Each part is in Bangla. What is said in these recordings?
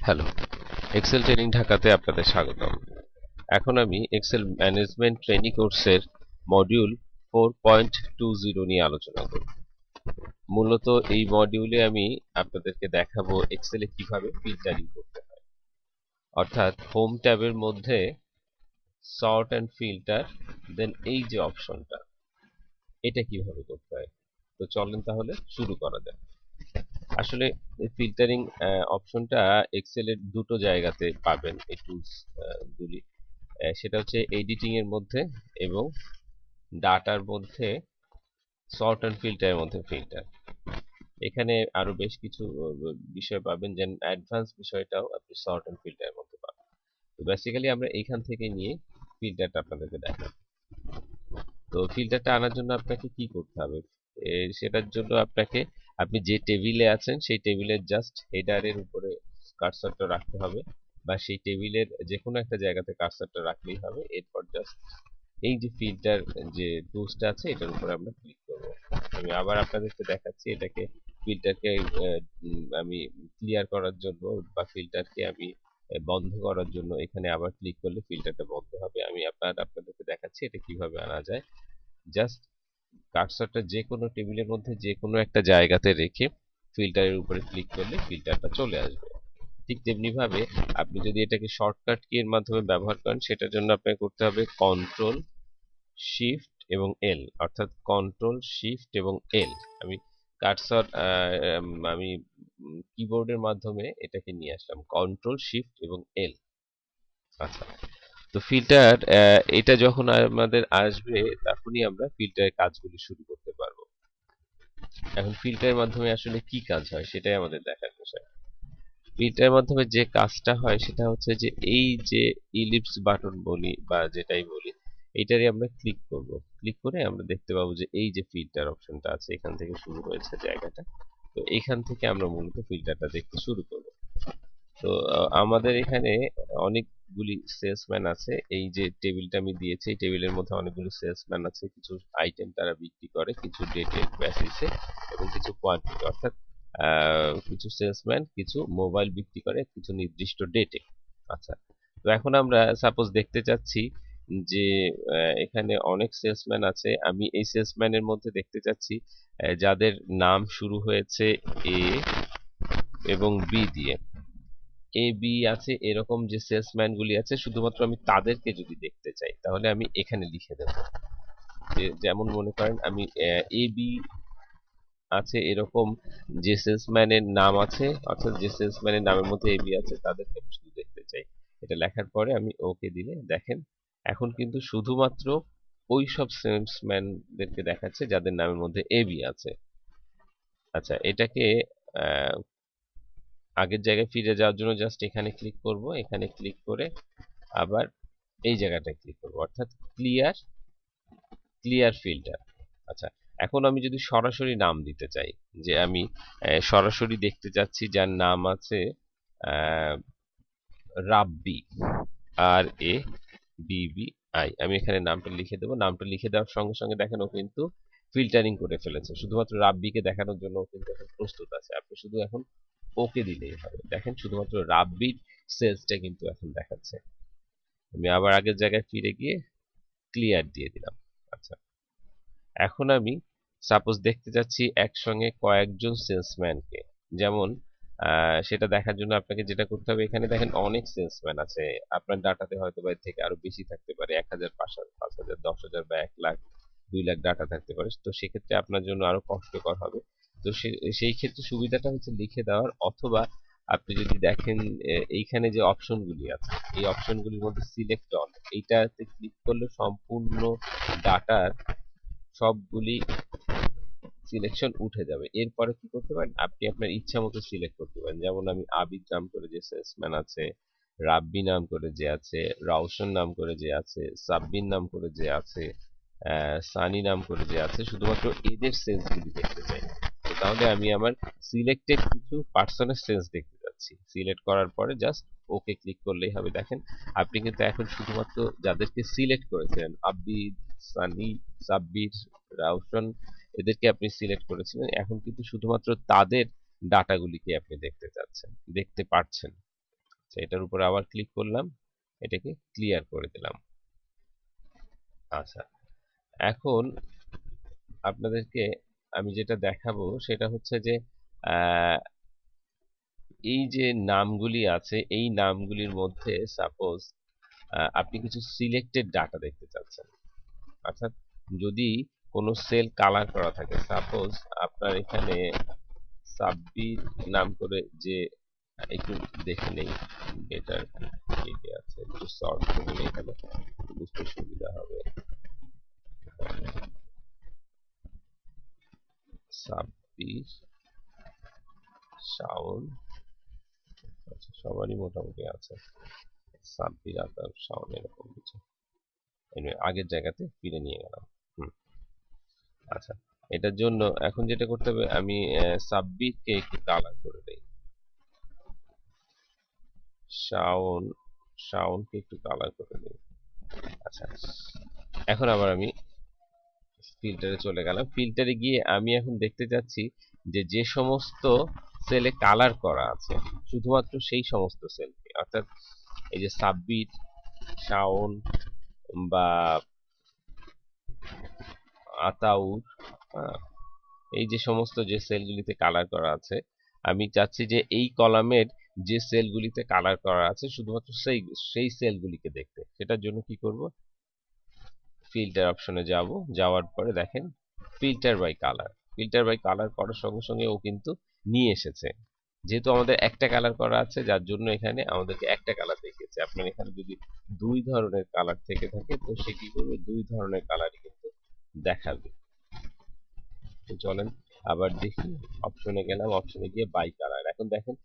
হ্যালো, এক্সেল ট্রেনিং ঢাকাতে আপনাদের স্বাগতম। এখন আমি এক্সেল ম্যানেজমেন্ট ট্রেনিং কোর্সের মডিউল 4.20 নিয়ে আলোচনা করব। মূলত এই মডিউলে আমি আপনাদেরকে দেখাবো এক্সেলে কিভাবে ফিল্টারিং করতে হয়, অর্থাৎ হোম ট্যাবের মধ্যে সর্ট অ্যান্ড ফিল্টার, দেন এই যে অপশনটা, এটা কিভাবে করতে হয়। তো চলেন তাহলে শুরু করা যাক। আসলে এই ফিল্টারিং অপশনটা এক্সেলের দুটো জায়গাতে পাবেন, এই টুলস গুলি। সেটা হচ্ছে এডিটিং এর মধ্যে এবং ডাটার মধ্যে সর্ট অ্যান্ড ফিল্টারের মধ্যে ফিল্টার। এখানে আরো বেশ কিছু বিষয় পাবেন, যেন অ্যাডভান্স বিষয়টাও আপনি সর্ট অ্যান্ড ফিল্টারের মধ্যে পাবেন। তো বেসিক্যালি আমরা এইখান থেকে নিয়ে ফিল্টারটা আপনাদেরকে দেখাবো। তো ফিল্টারটা আনার জন্য আপনাকে কি করতে হবে? সেটার জন্য আপনি যে টেবিলে আছেন সেই টেবিলের জাস্ট হেডারের উপরে কার্সরটা রাখতে হবে, বা সেই টেবিলের যে কোনো একটা জায়গাতে কার্সরটা রাখলেই হবে। এরপর জাস্ট এই যে ফিল্টার যে টুলসটা আছে এটার উপরে আমরা ক্লিক করব। আমি আবার আপনাদেরকে দেখাচ্ছি এটাকে, ফিল্টারকে আমি ক্লিয়ার করার জন্য বা ফিল্টারকে আমি বন্ধ করার জন্য এখানে আবার ক্লিক করলে ফিল্টারটা বন্ধ হবে। আমি আপনাদেরকে দেখাচ্ছি এটা কিভাবে আনা যায়। জাস্ট কার্সরটা যে কোনো টেবিলের মধ্যে যে কোনো একটা জায়গাতে রেখে ফিল্টারের উপরে ক্লিক করলে ফিল্টারটা চলে আসবে। ঠিক তেমনি ভাবে আপনি যদি এটাকে শর্টকাট কি এর মাধ্যমে ব্যবহার করেন, সেটার জন্য আপনাকে করতে হবে কন্ট্রোল শিফট এবং এল, অর্থাৎ কন্ট্রোল শিফট এবং এল। আমি কার্সর আমি কিবোর্ডের মাধ্যমে এটাকে নিয়ে আসলাম, কন্ট্রোল শিফট এবং এল। আচ্ছা, তো ফিল্টার এটা যখন আমাদের আসবে তখনই আমরা ফিল্টারের কাজগুলি শুরু করতে পারবো। এখন ফিল্টারের মাধ্যমে আসলে কি কাজ হয় সেটাই আমাদের দেখার বিষয়। ফিল্টারের মাধ্যমে যে কাজটা হয় সেটা হচ্ছে যে এই যে ইলিপস বাটন বলি বা যেটাই বলি, এইটারই আমরা ক্লিক করব। ক্লিক করে আমরা দেখতে পাবো যে এই যে ফিল্টার অপশনটা আছে এখান থেকে শুরু হয়েছে জায়গাটা। তো এখান থেকে আমরা মূলত ফিল্টারটা দেখতে শুরু করব। তো আমাদের এখানে অনেকগুলি সেলসম্যান আছে। এই যে টেবিলটা আমি দিয়েছি এই টেবিলের মধ্যে অনেকগুলি সেলসম্যান আছে, কিছু আইটেম তারা বিক্রি করে, কিছু ডেটের বেসিসে এবং কিছু কোয়ান্টিটি, অর্থাৎ কিছু সেলসম্যান কিছু মোবাইল বিক্রি করে কিছু নির্দিষ্ট ডেটে। আচ্ছা, তো এখন আমরা সাপোজ দেখতে চাচ্ছি যে এখানে অনেক সেলসম্যান আছে, আমি এই সেলসম্যানের মধ্যে দেখতে চাচ্ছি যাদের নাম শুরু হয়েছে এ এবং বি দিয়ে। এ বি আছে এরকম যে সেলসম্যান গুলি আছে, শুধুমাত্র আমি তাদেরকে যদি দেখতে চাই তাহলে আমি এখানে লিখে দেব। যেমন মনে করেন আমি এ বি আছে এরকম যে সেলসম্যানের নাম আছে, অর্থাৎ যে সেলসম্যানের নামের মধ্যে এ বি আছে তাদেরকে আমি শুধু দেখতে চাই। এটা লেখার পরে আমি ওকে দিলে দেখেন এখন কিন্তু শুধুমাত্র ওই সব সেলসম্যানদেরকে দেখাচ্ছে যাদের নামের মধ্যে এ বি আছে। আচ্ছা, এটাকে আহ, আগের জায়গায় ফিরে যাওয়ার জন্য জাস্ট এখানে ক্লিক করব, এখানে ক্লিক করে আবার এই জায়গাটায় ক্লিক করব, অর্থাৎ ক্লিয়ার ক্লিয়ার ফিল্টার। আচ্ছা, এখন আমি যদি সরাসরি নাম দিতে চাই, যে আমি সরাসরি দেখতে চাচ্ছি যার নাম আছে রাব্বি, আর এ বি বি আই, আমি এখানে নামটা লিখে দেবো। নামটা লিখে দেওয়ার সঙ্গে সঙ্গে দেখেন ও কিন্তু ফিল্টারিং করে ফেলেছে, শুধুমাত্র রাব্বিকে দেখানোর জন্য ও কিন্তু এখন প্রস্তুত আছে। আপনি শুধু এখন ওকে দিলেই হবে। দেখেন শুধুমাত্র রাব্বির সেলসটা কিন্তু এখন দেখাচ্ছে। আমি আবার আগের জায়গায় ফিরে গিয়ে ক্লিয়ার দিয়ে দিলাম। আচ্ছা, এখন আমি সাপোজ দেখতে যাচ্ছি একসঙ্গে কয়েকজন সেলসম্যানকে, যেমন সেটা দেখার জন্য আপনাকে যেটা করতে হবে, এখানে দেখেন অনেক সেলসম্যান আছে, আপনার ডাটাতে হয়তো বা এর থেকে আরো বেশি থাকতে পারে, 1000, 5000, 10,000 বা 1 লাখ, 2 লাখ ডাটা থাকতে পারে। তো সেক্ষেত্রে আপনার জন্য আরো কষ্টকর হবে। তো সেই ক্ষেত্রে সুবিধাটা হচ্ছে লিখে দেওয়ার, অথবা আপনি যদি দেখেন এইখানে যে অপশনগুলি আছে এই অপশনগুলির মধ্যে সিলেক্ট অল, এইটাতে ক্লিক করলে সম্পূর্ণ ডাটার সবগুলি সিলেকশন উঠে যাবে। এরপরে কি করতে পারেন, আপনি আপনার ইচ্ছা মতো সিলেক্ট করতে পারেন। যেমন আমি আবিদ নাম করে যে সেলসম্যান আছে, রাব্বি নাম করে যে আছে, রাউশন নাম করে যে আছে, সাব্বির নাম করে যে আছে, সানি নাম করে যে আছে, শুধুমাত্র এদের সেলস গুলি দেখতে চাই। তো তাহলে আমি আমার সিলেক্টেড কিছু পার্সনের সেলস দেখতে যাচ্ছি। সিলেক্ট করার পরে জাস্ট ওকে ক্লিক করলেই হবে। দেখেন আপনি কিন্তু এখন শুধুমাত্র যাদেরকে সিলেক্ট করেছেন, আবিদ, সানি, সাব্বির, রাউশন, এদেরকে আপনি সিলেক্ট করেছিলেন, এখন কিন্তু শুধুমাত্র তাদের ডাটাগুলিকে আপনি দেখতে পাচ্ছেন। এটার উপরে আবার ক্লিক করলাম, এটাকে ক্লিয়ার করে দিলাম। আচ্ছা, এখন আপনাদেরকে আমি যেটা দেখাবো সেটা হচ্ছে যে এই যে নামগুলি আছে, এই নামগুলির মধ্যে সাপোজ আপনি কিছু সিলেক্টেড ডাটা দেখতে চাচ্ছেন। অর্থাৎ যদি কোনো সেল কালার করা থাকে, সাপোজ আপনার এখানে সাব্বির নাম করে যে, একটু দেখে নেই এটার কি আছে, একটু সর্ট করে নেই, এখানে বুঝতে সুবিধা হবে। সাব্বির, শাওন, আচ্ছা সবারই মোটামুটি আছে, সাব্বির, আতার, শাওন, এরকম কিছু। আগের জায়গাতে ফিরে নিয়ে গেলাম। আচ্ছা, এটার জন্য এখন যেটা করতে হবে, আমি সাব্বিরকে একটু কালার করে দেই, শাওনকে একটু কালার করে দেই। আচ্ছা, এখন আবার আমি ফিল্টারে চলে গেলাম। ফিল্টারে গিয়ে আমি এখন দেখতে যাচ্ছি যে যে সমস্ত সেলে কালার করা আছে শুধুমাত্র সেই সমস্ত সেলকে, অর্থাৎ এই যে সাব্বির, শাওন বা আতাউর, এই যে সমস্ত যে সেলগুলিতে কালার করা আছে, আমি চাচ্ছি যে এই কলামের যে সেলগুলিতে কালার করা আছে শুধুমাত্র সেই সেলগুলিকে দেখতে। সেটার জন্য কি করব, ফিল্টার অপশনে যাব, যাওয়ার পরে দেখেন ফিল্টার বাই কালার করার সঙ্গে সঙ্গে ও কিন্তু নিয়ে এসেছে। যেহেতু আমাদের একটা কালার করা আছে, যার জন্য এখানে আমাদেরকে একটা কালার দেখিয়েছে। আপনার এখানে যদি দুই ধরনের কালার থেকে থাকে, তো সে কি করবে, দুই ধরনের কালারই কিন্তু দেখাবে। তো চলেন আবার দেখি, অপশনে গেলাম, অপশনে গিয়ে বাই কালার। এখন দেখেন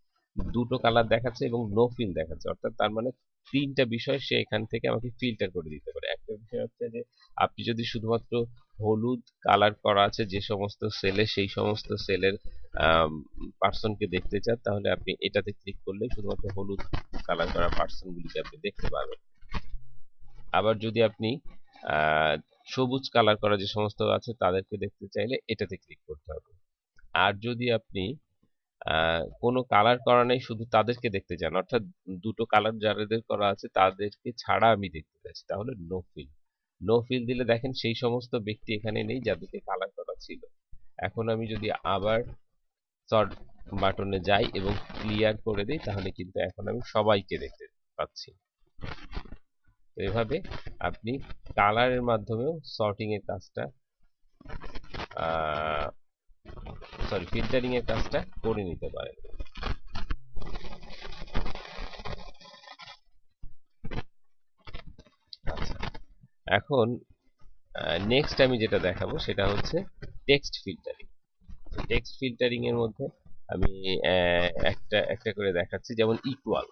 দুটো কালার দেখাচ্ছে এবং নো ফিল দেখাচ্ছে, অর্থাৎ তার মানে তিনটা বিষয় সে এখান থেকে আমাকে ফিল্টার করে দিতে পারে। একটা বিষয় হচ্ছে যে আপনি যদি শুধুমাত্র হলুদ কালার করা আছে যে সমস্ত সেলে, সেই সমস্ত সেলের পার্সনকে দেখতে চান, তাহলে আপনি এটাতে ক্লিক করলে শুধুমাত্র হলুদ কালার করা পার্সনগুলিকে আপনি দেখতে পাবেন। আবার যদি আপনি সবুজ কালার করা যে সমস্ত আছে তাদেরকে দেখতে চাইলে এটাতে ক্লিক করতে হবে। আর যদি আপনি কোনো কালার করা নেই, শুধু তাদেরকে দেখতে চান, অর্থাৎ দুটো কালার যাদের করা আছে তাদেরকে ছাড়া আমি দেখতে চাচ্ছি, তাহলে নো ফিল দিলে দেখেন সেই সমস্ত ব্যক্তি এখানে নেই যাদেরকে কালার করা ছিল। এখন আমি যদি আবার সর্ট বাটনে যাই এবং ক্লিয়ার করে দিই, তাহলে কিন্তু এখন আমি সবাইকে দেখতে পাচ্ছি। তো এভাবে আপনি কালারের মাধ্যমেও সর্টিং এর কাজটা ফিল্টারিং এর কাজটা করে নিতে পারেন। আচ্ছা, এখন নেক্সট আমি যেটা দেখাবো সেটা হচ্ছে টেক্সট ফিল্টারিং। টেক্সট ফিল্টারিং এর মধ্যে আমি একটা একটা করে দেখাচ্ছি, যেমন ইকুয়াল,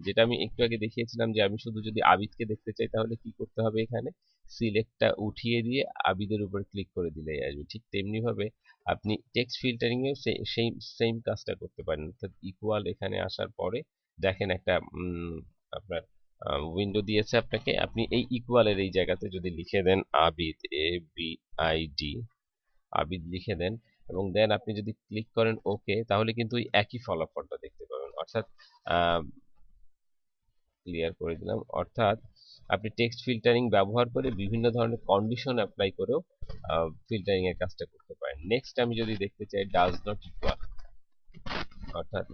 যেটা আমি একটু আগে দেখিয়েছিলাম যে আমি শুধু যদি আবিদকে দেখতে চাই তাহলে কি করতে হবে, এখানে সিলেক্টটা উঠিয়ে দিয়ে আবিদের উপর ক্লিক করে দিলেই আসবে। ঠিক তেমনি ভাবে আপনি টেক্সট ফিল্টারিং এও সেই সেম কাজটা করতে পারেন। অর্থাৎ ইকুয়াল এখানে আসার পরে দেখেন একটা আপনার উইন্ডো দিয়েছে আপনাকে, আপনি এই ইকুয়ালের এই জায়গাতে যদি লিখে দেন আবিদ, ABID, আবিদ লিখে দেন এবং দেন আপনি যদি ক্লিক করেন ওকে, তাহলে কিন্তু ওই একই ফলাফলটা দেখতে পাবেন। অর্থাৎ ক্লিয়ার করে দিলাম, অর্থাৎ আপনি টেক্সট ফিল্টারিং ব্যবহার করে বিভিন্ন ধরনের কন্ডিশন অ্যাপ্লাই করেও ফিল্টারিং এর কাজটা করতে পারেন। নেক্সট আমি যদি দেখতে চাই ডাজ নট ইকুয়াল, অর্থাৎ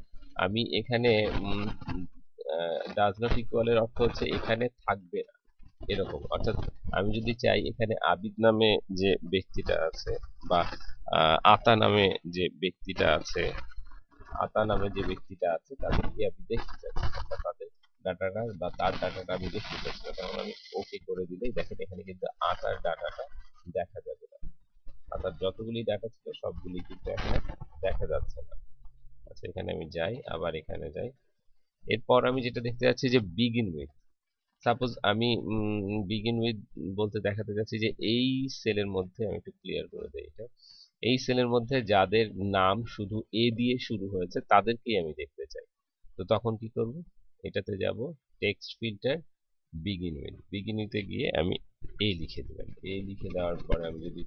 আমি এখানে ডাজ নট ইকুয়াল এর অর্থ হচ্ছে এখানে থাকবে না, এরকম। অর্থাৎ আমি যদি চাই এখানে আবিদ নামে যে ব্যক্তিটা আছে বা আতা নামে যে ব্যক্তিটা আছে, তাদেরকে আমি দেখতে চাচ্ছি, অর্থাৎ তাদের ডাটাটা বা তার ডাটাটা আমি দেখতে চাচ্ছি না, তখন আমি ওকে করে দিলেই দেখেন এখানে কিন্তু আতার ডাটাটা দেখা যাবে না। আতার যতগুলি ডাটা ছিল সবগুলি কিন্তু এখানে দেখা যাচ্ছে না। আচ্ছা, এখানে আমি যাই, আবার এখানে যাই। এরপর আমি যেটা দেখতে যাচ্ছি যে বিগিন উইথ, সাপোজ আমি বিগিন উইথ বলতে দেখাতে যাচ্ছি যে এই সেলের মধ্যে, আমি একটু ক্লিয়ার করে দেই এটা, এই সেলের মধ্যে যাদের নাম শুধু এ দিয়ে শুরু হয়েছে তাদেরকেই আমি দেখতে চাই। তো তখন কি করব, এটাতে যাব, টেক্সট ফিল্টার, বিগিন উইথে গিয়ে আমি এ লিখে দিলাম। এ লিখে দেওয়ার পরে আমি যদি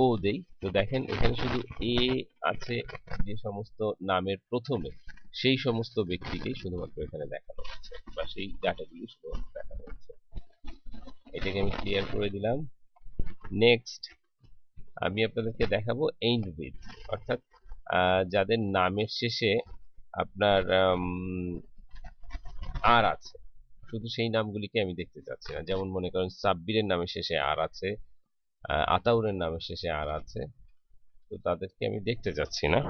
ও দেই, তো দেখেন এখানে শুধু এ আছে যে সমস্ত নামের প্রথমে, সেই সমস্ত ব্যক্তিকেই শুধুমাত্র এখানে দেখানো হচ্ছে, বা সেই ডাটাগুলি শুধুমাত্র দেখানো হচ্ছে। এটাকে আমি ক্লিয়ার করে দিলাম। নেক্সট আমি আপনাদেরকে দেখাবো এন্ড উইথ, অর্থাৎ যাদের নামের শেষে আপনার আর আছে, শুধু সেই নামগুলিকে আমি দেখতে চাচ্ছি না। যেমন মনে করেন সাব্বিরের নামের শেষে আর আছে, আতাউরের নামের শেষে আর আছে, তো তাদেরকে আমি দেখতে চাচ্ছি না।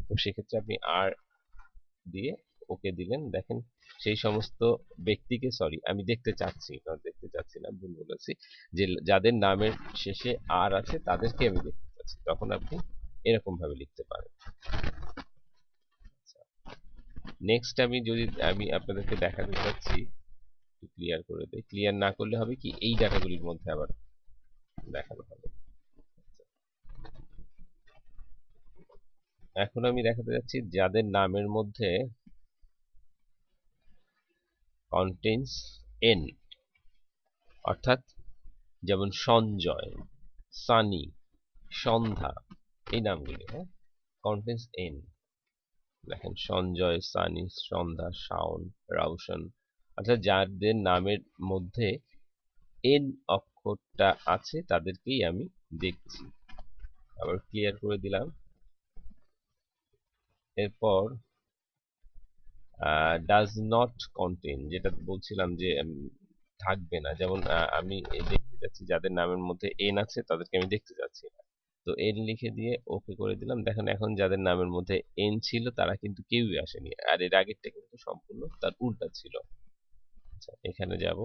তো সেক্ষেত্রে আপনি আর দিয়ে ওকে দিলেন। দেখেন সেই সমস্ত ব্যক্তিকে, সরি আমি দেখতে চাচ্ছি না, দেখতে চাচ্ছি না, ভুল বলেছি, যে যাদের নামের শেষে আর আছে তাদেরকে আমি দেখতে চাচ্ছি, তখন আপনি এরকম ভাবে লিখতে পারেন। নেক্সট আমি আপনাদেরকে দেখাতে চাচ্ছি, ক্লিয়ার করে দেই। ক্লিয়ার না করলে হবে কি, এই ডাটাগুলির মধ্যে আবার দেখানো হবে। এখন আমি দেখাতে যাচ্ছি যাদের নামের মধ্যে কন্টেন্স এন, অর্থাৎ যেমন সঞ্জয়, সানি, সন্ধ্যা, এই নামগুলি, হ্যাঁ, কন্টেন্স এন। দেখেন সঞ্জয়, সানি, সন্ধ্যা, শাওন, রাউশন, অর্থাৎ যাদের নামের মধ্যে এন অক্ষরটা আছে তাদেরকেই আমি দেখছি। আবার ক্লিয়ার করে দিলাম। এরপর ডাজ নট কন্টেন, যেটা বলছিলাম যে থাকবে না, যেমন আমি দেখতে চাচ্ছি যাদের নামের মধ্যে এন আছে তাদেরকে আমি দেখতে চাচ্ছি না, তো এন লিখে দিয়ে ওকে করে দিলাম। দেখেন এখন যাদের নামের মধ্যে এন ছিল তারা কিন্তু কেউই আসেনি, আর এর আগেরটা কিন্তু সম্পূর্ণ তার উল্টা ছিল। আচ্ছা, এখানে যাব,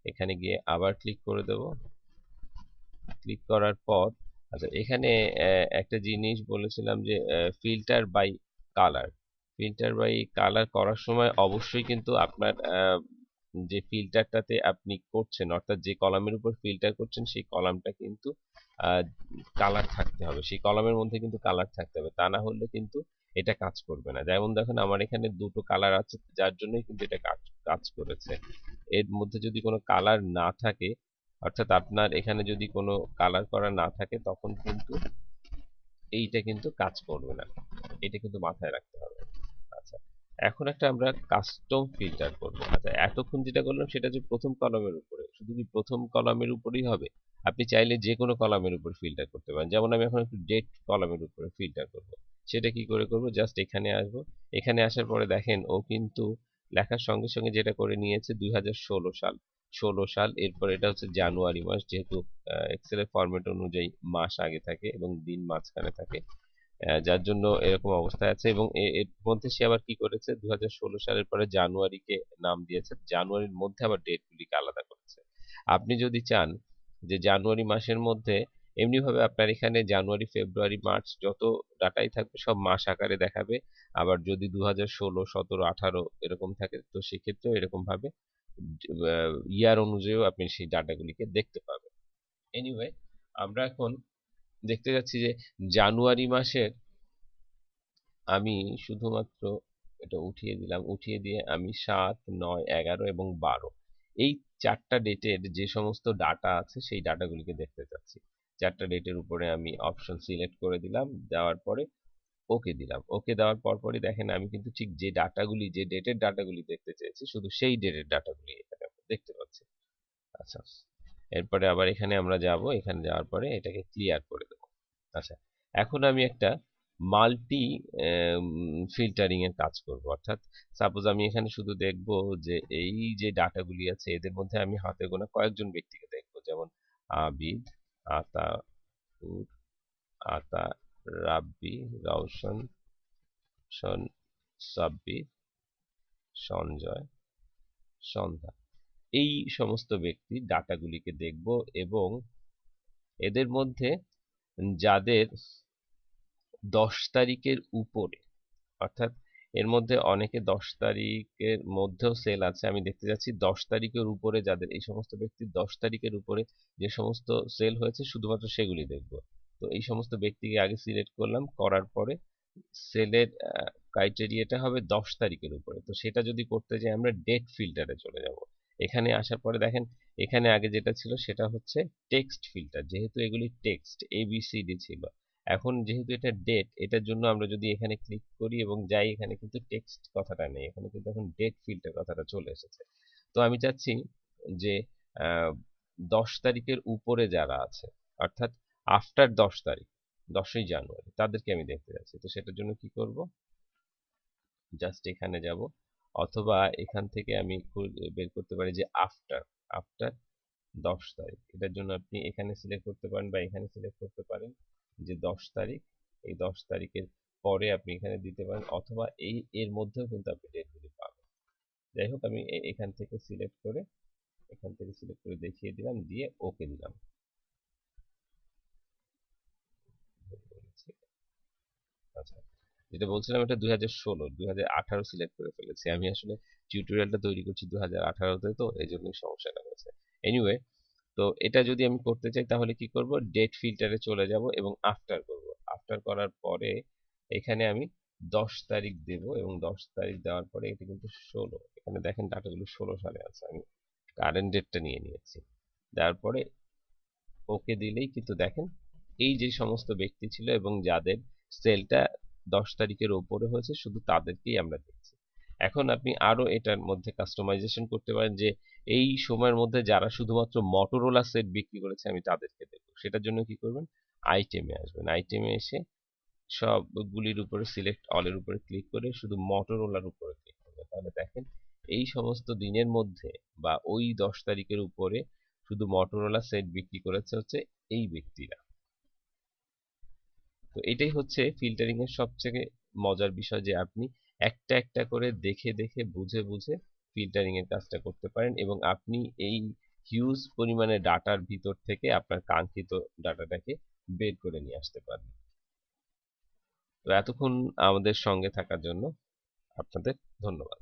এখানে গিয়ে আবার ক্লিক করে দেব। ক্লিক করার পর আচ্ছা এখানে একটা জিনিস বলেছিলাম যে filter by colour. Filter by colour করার সময় অবশ্যই কিন্তু আপনার যে ফিল্টারটাতে আপনি করছেন, অর্থাৎ যে কলামের উপর ফিল্টার করছেন সেই কলামটা কিন্তু কালার থাকতে হবে, সেই কলামের মধ্যে কিন্তু কালার থাকতে হবে, তা না হলে কিন্তু এটা কাজ করবে না। যেমন দেখেন আমার এখানে দুটো কালার আছে, যার জন্যই কিন্তু এটা কাজ করেছে। এর মধ্যে যদি কোনো কালার না থাকে, অর্থাৎ আপনার এখানে যদি কোনো কালার করা না থাকে, তখন কিন্তু এইটা কিন্তু কাজ করবে না, এটা কিন্তু মাথায় রাখতে হবে। আচ্ছা, এখন একটা আমরা কাস্টম ফিল্টার করব। আচ্ছা, এতক্ষণ যেটা করলাম সেটা যে প্রথম কলামের উপরে, শুধু কি প্রথম কলামের উপরেই হবে? আপনি চাইলে যে কোনো কলামের উপর ফিল্টার করতে পারেন। যেমন আমি এখন একটু ডেট কলামের উপরে ফিল্টার করব। সেটা কি করে করব? জাস্ট এখানে আসব। এখানে আসার পরে দেখেন ও কিন্তু লেখার সঙ্গে সঙ্গে যেটা করে নিয়েছে 2016 সাল, 16 সাল। এরপর এটা হচ্ছে জানুয়ারি মাস, যেহেতু এক্সেলের ফরম্যাট অনুযায়ী মাস আগে থাকে এবং দিন মাঝখানে থাকে, যার জন্য এরকম অবস্থায় আছে। এবং এর মধ্যে সে আবার কি করেছে, 2016 সালের পরে জানুয়ারিকে নাম দিয়েছে, জানুয়ারির মধ্যে আবার ডেটগুলিকে আলাদা করেছে। আপনি যদি চান যে জানুয়ারি মাসের মধ্যে এমনিভাবে আপনার এখানে জানুয়ারি, ফেব্রুয়ারি, মার্চ যত ডাটাই থাকবে সব মাস আকারে দেখাবে। আবার যদি 2016, 17, 18 এরকম থাকে, তো সেক্ষেত্রেও এরকম ভাবে ইয়ার অনুযায়ীও আপনি সেই ডাটাগুলিকে দেখতে পাবেন। এনিওয়ে, আমরা এখন দেখতে যাচ্ছি যে জানুয়ারি মাসের আমি শুধুমাত্র এটা উঠিয়ে দিলাম, উঠিয়ে দিয়ে আমি 7, 9, 11 এবং 12 এই চারটা ডেটের যে সমস্ত ডাটা আছে সেই ডাটাগুলিকে দেখতে চাচ্ছি। চারটা ডেটের উপরে আমি অপশন সিলেক্ট করে দিলাম, দেওয়ার পরে ওকে দিলাম। ওকে দেওয়ার পরপরই দেখেন আমি কিন্তু ঠিক যে ডাটাগুলি, যে ডেটের ডাটাগুলি দেখতে চেয়েছি, শুধু সেই ডেটের ডাটাগুলি এখানে আমরা দেখতে পাচ্ছি। আচ্ছা, এরপরে আবার এখানে আমরা যাব, এখানে যাওয়ার পরে এটাকে ক্লিয়ার করে দেব। আচ্ছা, এখন আমি একটা মাল্টি ফিল্টারিং এর কাজ করব। অর্থাৎ সাপোজ আমি এখানে শুধু দেখব যে এই যে ডাটাগুলি আছে এদের মধ্যে আমি হাতে গোনা কয়েকজন ব্যক্তিকে দেখব, যেমন আবিদ, আতাউর, আতা, রাব্বি, রওশন, সাব্বির, সঞ্জয়, সন্ধ্যা, এই সমস্ত ব্যক্তির ডাটাগুলিকে দেখব এবং এদের মধ্যে যাদের 10 তারিখের উপরে, অর্থাৎ এর মধ্যে অনেকে 10 তারিখের মধ্যেও সেল আছে, আমি দেখতে যাচ্ছি 10 তারিখের উপরে যাদের, এই সমস্ত ব্যক্তির 10 তারিখের উপরে যে সমস্ত সেল হয়েছে শুধুমাত্র সেগুলি দেখব। তো এই সমস্ত ব্যক্তিকে আগে সিলেক্ট করলাম, করার পরে সেলের ক্রাইটেরিয়াটা হবে 10 তারিখের উপরে। তো সেটা যদি করতে যাই আমরা ডেট ফিল্টারে চলে যাব। এখানে আসার পরে দেখেন এখানে আগে যেটা ছিল সেটা হচ্ছে টেক্সট ফিল্টার, যেহেতু এগুলি টেক্সট ABCD ছিল। এখন যেহেতু এটা ডেট, এটার জন্য আমরা যদি এখানে ক্লিক করি এবং যাই, এখানে কিন্তু টেক্সট কথাটা নেই, এখানে কিন্তু এখন ডেট ফিল্ডের কথাটা চলে এসেছে। তো আমি চাচ্ছি যে 10 তারিখের উপরে যারা আছে, অর্থাৎ আফটার 10 তারিখ, 10ই জানুয়ারি, তাদেরকে আমি দেখতে যাচ্ছি। তো সেটার জন্য কি করব, জাস্ট এখানে যাব, অথবা এখান থেকে আমি বের করতে পারি যে আফটার, আফটার 10 তারিখ। এটার জন্য আপনি এখানে সিলেক্ট করতে পারেন বা এখানে সিলেক্ট করতে পারেন যে 10 তারিখ, এই 10 তারিখের পরে আপনি এখানে দিতে পারেন, অথবা এর মধ্যেও কিন্তু আপনি ডেটগুলি পাবেন। যাই হোক, আমি এখান থেকে সিলেক্ট করে, দেখিয়ে দিলাম, দিয়ে ওকে দিলাম। আচ্ছা, যেটা বলছিলাম এটা 2016, 2018 সিলেক্ট করে ফেলেছি আমি। আসলে টিউটোরিয়ালটা তৈরি করছি 2018-তে, তো এই জন্যই সমস্যাটা হয়েছে। এনিওয়ে, তো এটা যদি আমি করতে চাই তাহলে কি করব, ডেট ফিল্টারে চলে যাব এবং আফটার করব। আফটার করার পরে এখানে আমি 10 তারিখ দেব, এবং 10 তারিখ দেওয়ার পরে এটা কিন্তু 16, এখানে দেখেন ডাটাগুলো 16 সালে আছে, আমি কারেন্ট ডেটটা নিয়ে নিয়েছি। তারপরে ওকে দিলেই কিন্তু দেখেন এই যে সমস্ত ব্যক্তি ছিল এবং যাদের সেলটা 10 তারিখের ওপরে হয়েছে, শুধু তাদেরকেই আমরা দেখছি। এখন আপনি আরো এটার মধ্যে কাস্টমাইজেশন করতে পারেন যে এই সময়ের মধ্যে যারা শুধুমাত্র মটোরোলা সেট বিক্রি করেছে আমি তাদেরকে দেখব। সেটার জন্য কি করবেন, আইটেমে আসবেন, আইটেমে এসে সবগুলির উপরে সিলেক্ট অলের উপরে ক্লিক করে শুধু মটোরোলার উপরে ক্লিক করবেন। তাহলে দেখেন এই সমস্ত দিনের মধ্যে বা ওই 10 তারিখের উপরে শুধু মটোরোলা সেট বিক্রি করেছে হচ্ছে এই ব্যক্তিরা। তো এটাই হচ্ছে ফিল্টারিং এর সবচেয়ে মজার বিষয়, যে আপনি একটা একটা করে দেখে দেখে বুঝে বুঝে ফিল্টারিং এর কাজটা করতে পারেন, এবং আপনি এই হিউজ পরিমাণে ডাটার ভিতর থেকে আপনার কাঙ্ক্ষিত ডাটাটাকে বের করে নিয়ে আসতে পারেন। তো এতক্ষণ আমাদের সঙ্গে থাকার জন্য আপনাদের ধন্যবাদ।